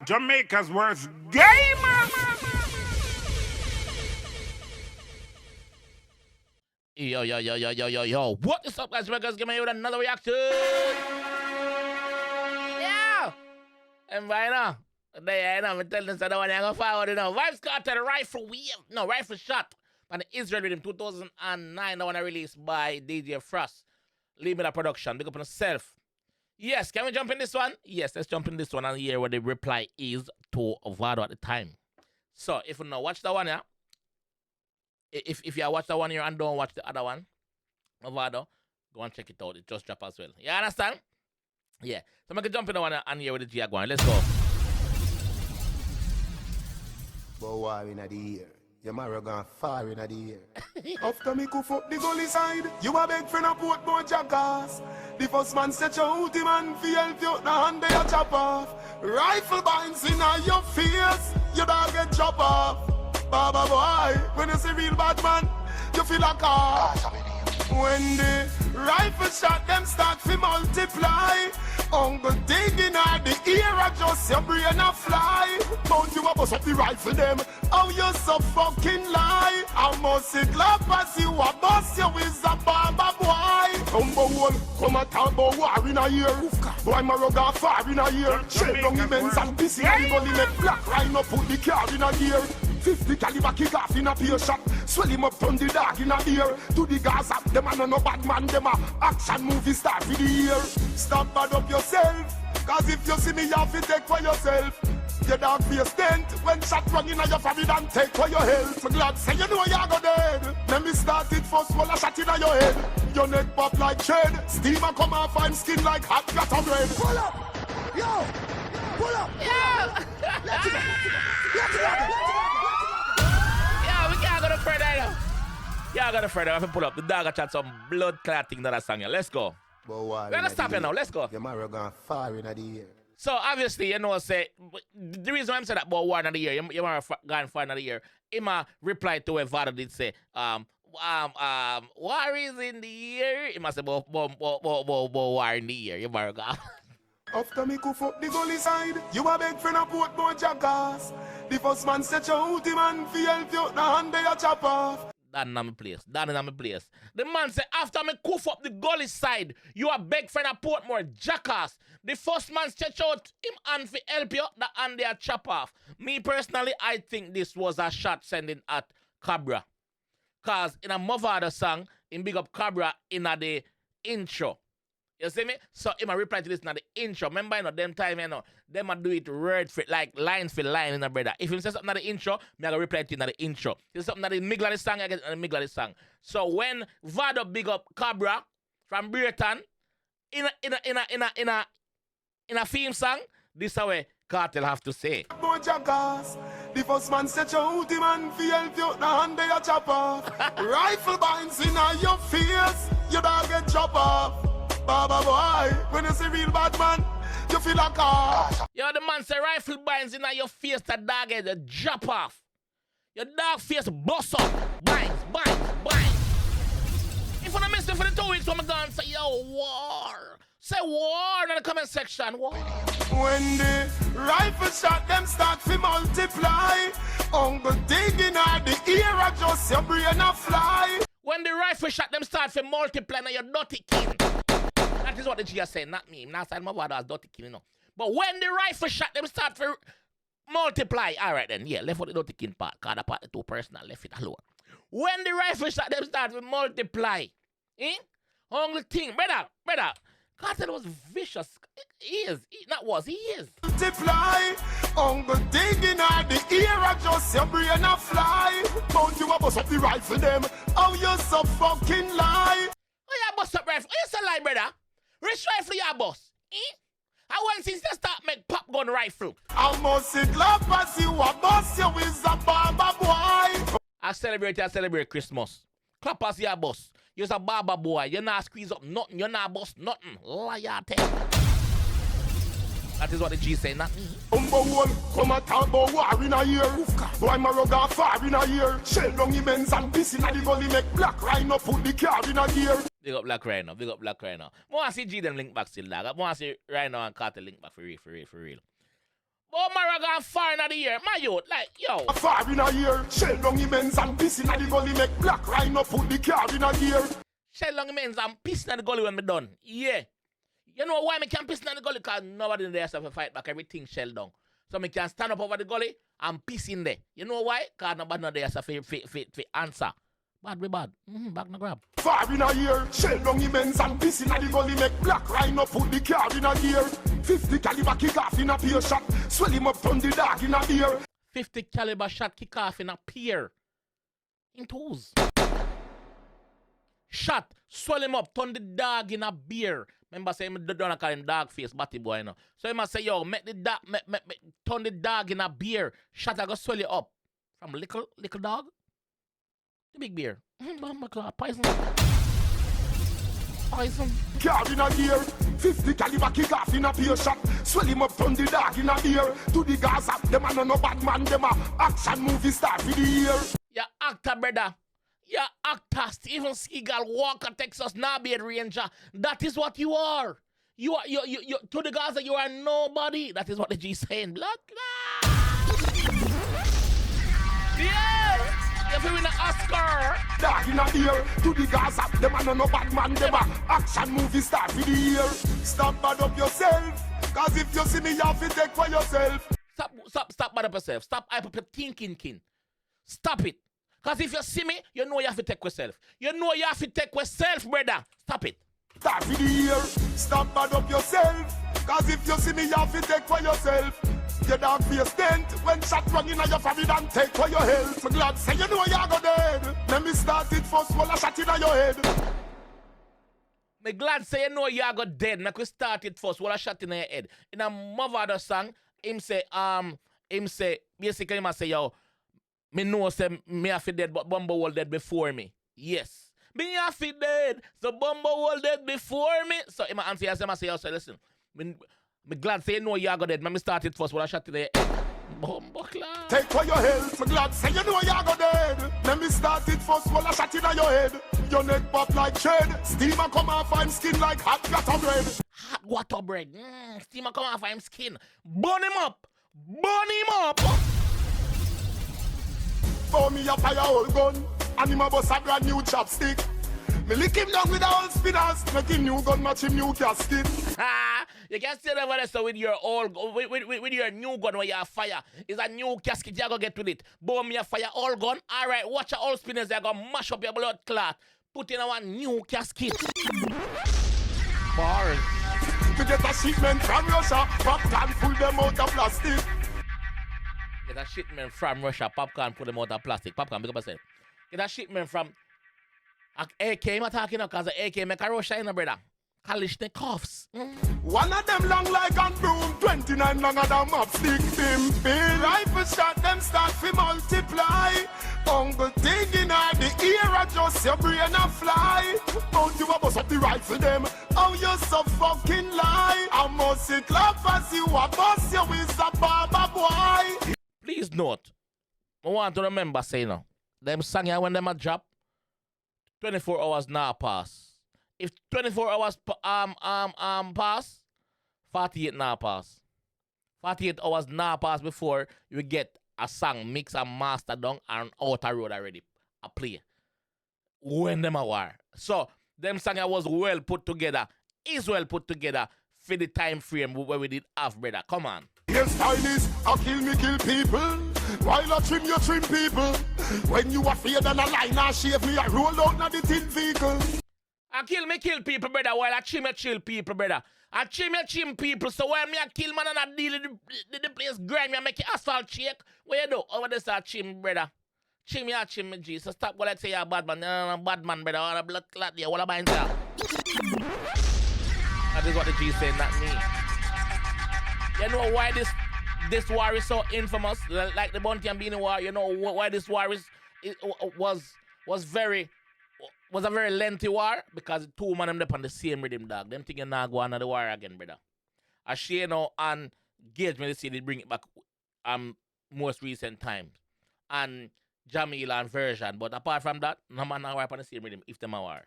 Jamaica's worst gamer. Yo. What is up, guys? Jamaica's giving you another reaction. Yeah. And right now, I'm telling this other one, I'm going to forward it now. Vybz Kartel, rifle shot. And the Israel Rhythm 2009, the one I released by DJ Frost. Leave me the production, big up on yourself. Yes, can we jump in this one? Yes, let's jump in this one and hear what the reply is to Mavado at the time. So, if you now watch the one here, if you watch the one here and don't watch the other one, Mavado, go and check it out. It just dropped as well. You understand? Yeah. So, I'm going to jump in the one and hear what the G are going. Let's go. But why in the year? Your marrow gone far in the year. After me cuff up the gully side, you a beg friend a port more jackass. The first man set your out him and feel you the hand they a chop off. Rifle binds in your face, you dog get chop off. Baba boy, when you see real bad man, you feel like a when the rifle shot them start to multiply. Uncle digging at the ear, just your brain a fly. Mount you a bust up the rifle them. Oh, you so fucking lie. I must sit clap as you a bust you with a baba boy. Come a talk about war in a year. Boy, my rug off far in a year. Shell down immense and busy and gully make black rhino put the car in a gear. 50 caliber kick off in a peer shot. Swell him up from the dog in a ear. To the Gaza, them a no bad man, them a action movie star for the year. Stop bad up yourself, cause if you see me you have to take for yourself. Your dog face dent, when shot run in your forehead and take for your health. So glad say you know you go dead. Let me start it first while I shot in your head. Your neck pop like shed, steamer come off and skin like hot butter bread. Pull up, yo, pull up, yo. Let's go, let's go. We can't go to further now. Yeah, I got to further. I have to pull up. The dog chat some blood clotting that I sang here. Let's go. We're going to stop here now. Let's go. Your marrow gone far in the year. So, obviously, you know, say, the reason why I'm saying that about war in the year, your marrow gone far in the year, Ima replied to what Vado did say, war is in the year. He must say, war in the year. Your marrow gone. After me cuff up the gully side, you a beg friend a port more jackass. The first man set your out him and feel you the hand they a chop off. That in my place. The man said, after me cuff up the gully side, you a beg friend a port more jackass. The first man stretch out him hand for help you, the hand they a chop off. Me personally, I think this was a shot sending at Cabra. Cause in a Mavado song, in big up Cabra in the intro. You see me? So, I'm reply to this in the intro. Remember, you know, them time, you know, them a do it word for like lines for line, you know, brother. If you say something in the intro, me I reply to you in the intro. If you say something in the middle of the song, I get in the middle of the song. So, when Vado big up Cabra from Britain in a theme song, this is how Kartel have to say. The first man set your out him and feel you the hand they a chop off. Rifle binds in your face, you dog get chop off. Baba boy, when you see real bad man, you feel like a... Yo, the man say rifle binds in your face, the dog head, the drop off. Your dog face bust up. Binds. If you don't miss it for the 2 weeks, I'm going to say, yo, war. Say war in the comment section, war. When the rifle shot them start to multiply, Uncle digging at the ear, just your brain a fly. When the rifle shot them start to multiply, now you're dirty king. That is what the G are saying, not me. I'm not saying my brother has dirty king, you know. But when the rifle shot them start to multiply, all right then, yeah, left out the dirty king part, because that part is too personal, left it alone. When the rifle shot them start to multiply, only thing, brother, Kartel was vicious. He is. He is. Multiply, Uncle digging at the ear, just your brain a fly. Mount you a bust up the rifle them. Oh, you so fucking lie. Oh, you bust up rifle. Oh, you so lie, brother. Which rifle you bust? I want since they start make pop gun rifle. I must sit love as you a bust you with a baba boy. I celebrate Christmas. Clap as you a bust. You're a baba boy. You're not squeeze up nothing. You're not bust nothing. Liar tell. That is what the G say, not me. Come a talk about war in a year. Boy, my rug off far in a year. Shell down immense and busy in the gully make black rhino put the car in a gear. Big up Black Rhino. I want to see G them link back still, dog. I want to see Rhino and Kartel link back for real. Oh, Mara gone far in the year. My youth, like, yo. Far in a year, shell down immense and piss in the gully, make black rhino put the car in a gear. Shell long immense and piss in the gully when me done. Yeah. You know why me can't piss in the gully? Because nobody in there has to fight back. Everything shell down. So me can stand up over the gully and piss in there. You know why? Because nobody in there has to answer. Bad, we bad. Back no grab. Far in a year, shell down immense and piss in the gully, make black rhino put the car in a gear. 50 caliber kick off in a peer shot, swell him up on the dog in a ear. 50 caliber shot kick off in a peer. In toes. Shot, swell him up, turn the dog in a beer. Remember say me don't call him dog face, batty boy, you know. So he must say, yo, make the dog, turn the dog in a beer. Shot I go swell it up. From little dog, the big beer. Poison. Poison. Car in a gear, 50 caliber kick off in a peer shot, swell him up on the dog in a ear. To the Gaza, them a no bad man, them a action movie star for the year. Yeah, actor, brother. Yeah, actor, Steven Seagal, Walker, Texas, Nabed Ranger. That is what you are. You are you to the Gaza, you are nobody. That is what the G saying. Blood clot. Yeah! If you win an Oscar. Dog in a ear, to the Gaza, them a no bad man, them a action movie star for the year. Stop bad up yourself, cause if you see me, you have to take for yourself. Stop bad up yourself. Stop hype up your thinking, kin. Stop it. Cause if you see me, you know you have to take yourself. You know you have to take yourself, brother. Stop it. Start for the year, stop bad up yourself, cause if you see me, you have to take for yourself. Your dog face dent when shot run in your forehead and take for your health. I'm glad say you know you go dead. Let me start it first while I shot in your head. Me glad say you know you go dead. Make we start it first while I shot in your head. In a Mavado song, him say basically him say yo, me know say me have to dead, but Bumbo will dead before me. Yes. Me have to dead, so Bumbo will dead before me. So him answer yes, him say yo, so listen. Me glad say you know you go dead. Me start it first while I shot in the head. Bumbo class. Take for your health. Me glad say you know you go dead. Let me start it first while I shot in your head. Your neck pop like thread. Steamer come off and skin like hot water bread. Hot water bread. Steamer come off him skin. Burn him up. Burn him up. For me a fire old gun, and him a bust a brand new chopstick. Me lick him down with a old spinners, make him new gun match him new casket. You can still over there so with your old with your new gun where you have fire. It's a new casket you go get with it. Boom, me a fire old gun. Alright, watch your old spinners, they gonna mash up your blood clot. Put in a one new casket. Bars. Me get a shipment from Russia, popcorn full them out of plastic. Get a shipment from Russia, popcorn, put them out of plastic. Popcorn, big up yourself. Get a shipment from AK, I'm talking now because the AK make a Russia in a brother. 𝐑𝐂𝐓𝐈𝐎𝐍. One of them long like a broom, 29 longer than mopstick. Them pin rifle shot, them start to multiply. Uncle digging at the ear, just your brain a fly. How you a bust up the rifle them? How you so fucking lie? I must it laugh as you a bust you with a barber boy. Please note, I want to remember say now, them song here when them a drop, 24 hours now pass. If 24 hours pass, 48 now pass. 48 hours now pass before you get a song mix and master done and out a road already. A play. When them a war. So them song was well put together, is well put together for the time frame where we did have, brother. Come on. Your style is I kill people. While I trim you trim people. When you are afraid and a line I shave me, I roll out na the tin vehicle. I kill people, brother, while I chill people, brother. I chill people, so while me I kill man and I deal the place grime, I make it asphalt shake. What you do? Over there start chim, brother. Chim me, G. So stop what I say you're a bad man. No, bad man, brother. All the blood clot there. What am I that? That is what the G saying, not me. You know why this war is so infamous? Like the Bounty and Beanie War, you know why this war was a very lengthy war? Because two men them on the same rhythm, dog. Them think you not go on the war again, brother. As she know and Gage me see they bring it back most recent times. And Jamila and version. But apart from that, no man not war on the same rhythm if them a war.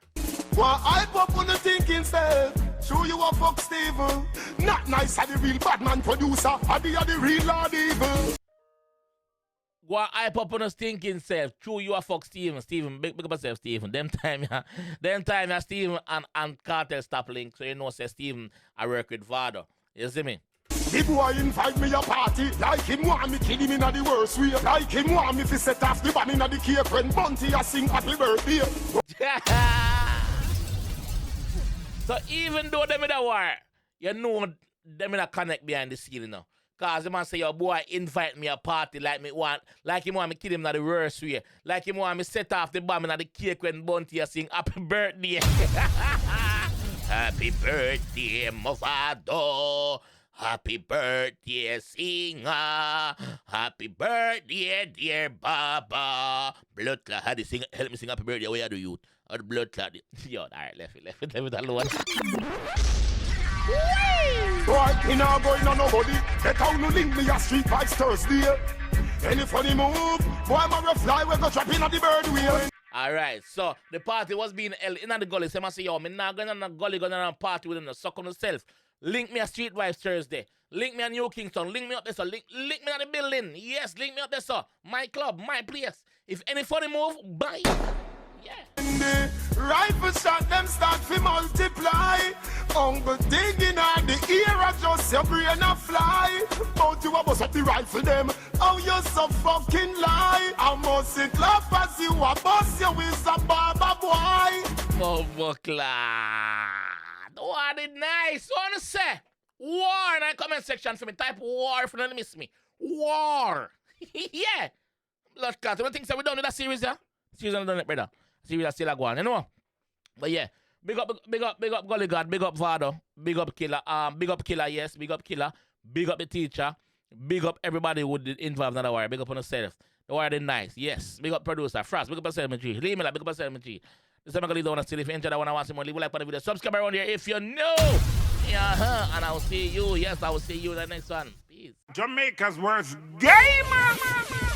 Why hype up on the thinking self? Show you a fuck Steven. Not nice at the real bad man producer. I be the real Lord Evil. Go hype up on us thinking self. True, you a fuck Steven. Steven, big up yourself, Steven. Them time, Steven and Cartel stop link. So you know, say Steven, I work with Vybz. You see me? The boy invite me a party. Like him want me kill him in the worst way. Like him want me to set off the bomb in the cake when Bunty a sing happy birthday. So even though them in the war, you know them in a connect behind the scene, you know. Cause the man say, your boy invite me a party like him want me kill him in the worst way. Like him want me set off the bomb in the cake when Bunty a sing happy birthday. Happy birthday, Mavado. Happy birthday, singer. Happy birthday, dear Baba. Blood clot. How do you sing? Help me sing happy birthday. Where do you? Or the blood clot. Yo, alright, left it alone. Boy, you know going on nobody. Get out no link me a street vibes Thursday. Any funny move? Boy, I'm a fly. We go drop in at the bird wheel. Alright, so the party was being held in the gully. So I say, yo, me not going on the gully, going on a party with him, suck on himself. Link me a Street Vibes Thursday. Link me a New Kingston. Link me up there, so link me at the building. Yes, link me up there, so my club, my place. If any funny move, bye. Yeah. Rifle shot, them start to multiply. Uncle digging on the ear, I just your brain a fly. But you a bust up the rifle them. Oh, you so fucking lie. I must sit laugh as you a bust you with a barber boy. Mobokla. The war did nice. So I want to say, war in the comment section for me. Type war if you don't miss me. War. Yeah. Blood clot. You don't think so we done with that series, yeah? Series done it, brother. Series is still going, you know? But yeah. Big up Gully God, big up Vybz, big up Killer, yes, big up Killer, big up the teacher, big up everybody who did involved in the war, big up on yourself. The war did nice, yes, big up producer, Frost, big up yourself, G. Leave me like, big up yourself, G. This time I'm gonna leave the one still. If you enjoyed that one, I want some more, leave a like on the video, subscribe around here if you know. And I will see you, yes, I will see you in the next one. Peace. Jamaica's worst gamer.